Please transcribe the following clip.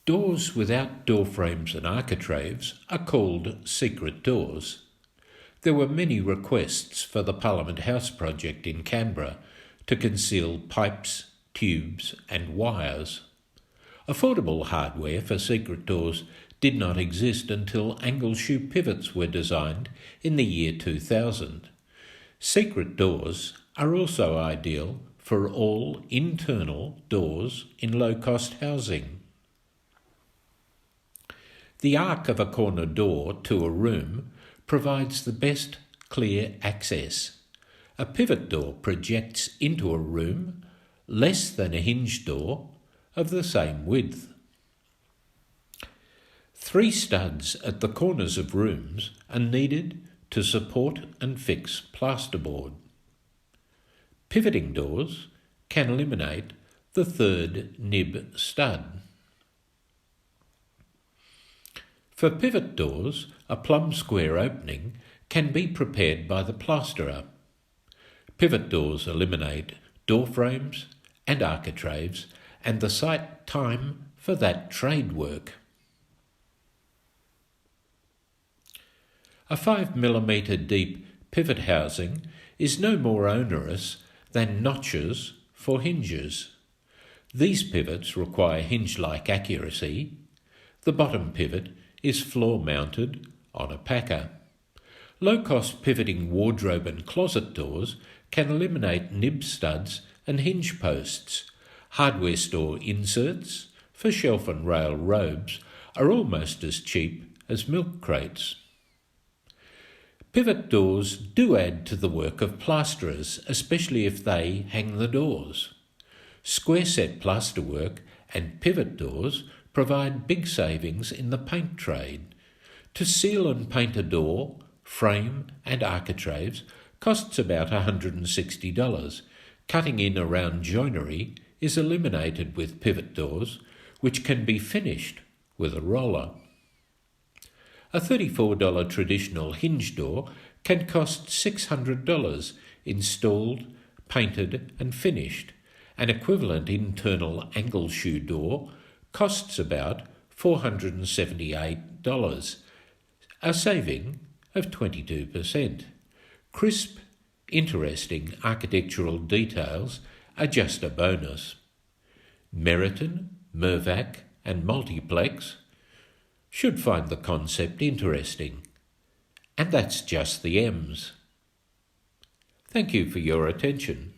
Doors without door frames and architraves are called secret doors. There were many requests for the Parliament House project in Canberra to conceal pipes, tubes and wires. Affordable hardware for secret doors did not exist until angle shoe pivots were designed in the year 2000. Secret doors are also ideal for all internal doors in low-cost housing. The arc of a corner door to a room provides the best clear access. A pivot door projects into a room less than a hinge door of the same width. 3 studs at the corners of rooms are needed to support and fix plasterboard. Pivoting doors can eliminate the 3rd nib stud. For pivot doors, a plumb square opening can be prepared by the plasterer. Pivot doors eliminate door frames and architraves and the site time for that trade work. A 5mm deep pivot housing is no more onerous than notches for hinges. These pivots require hinge-like accuracy. The bottom pivot is floor-mounted on a packer. Low-cost pivoting wardrobe and closet doors can eliminate nib studs and hinge posts. Hardware store inserts for shelf and rail robes are almost as cheap as milk crates. Pivot doors do add to the work of plasterers, especially if they hang the doors. Square set plasterwork and pivot doors provide big savings in the paint trade. To seal and paint a door, frame and architraves costs about $160. Cutting in around joinery is eliminated with pivot doors, which can be finished with a roller. A $34 traditional hinge door can cost $600 installed, painted and finished. An equivalent internal angle shoe door costs about $478, a saving of 22%. Crisp, interesting architectural details are just a bonus. Meriton, Mirvac and Multiplex should find the concept interesting. And that's just the M's. Thank you for your attention.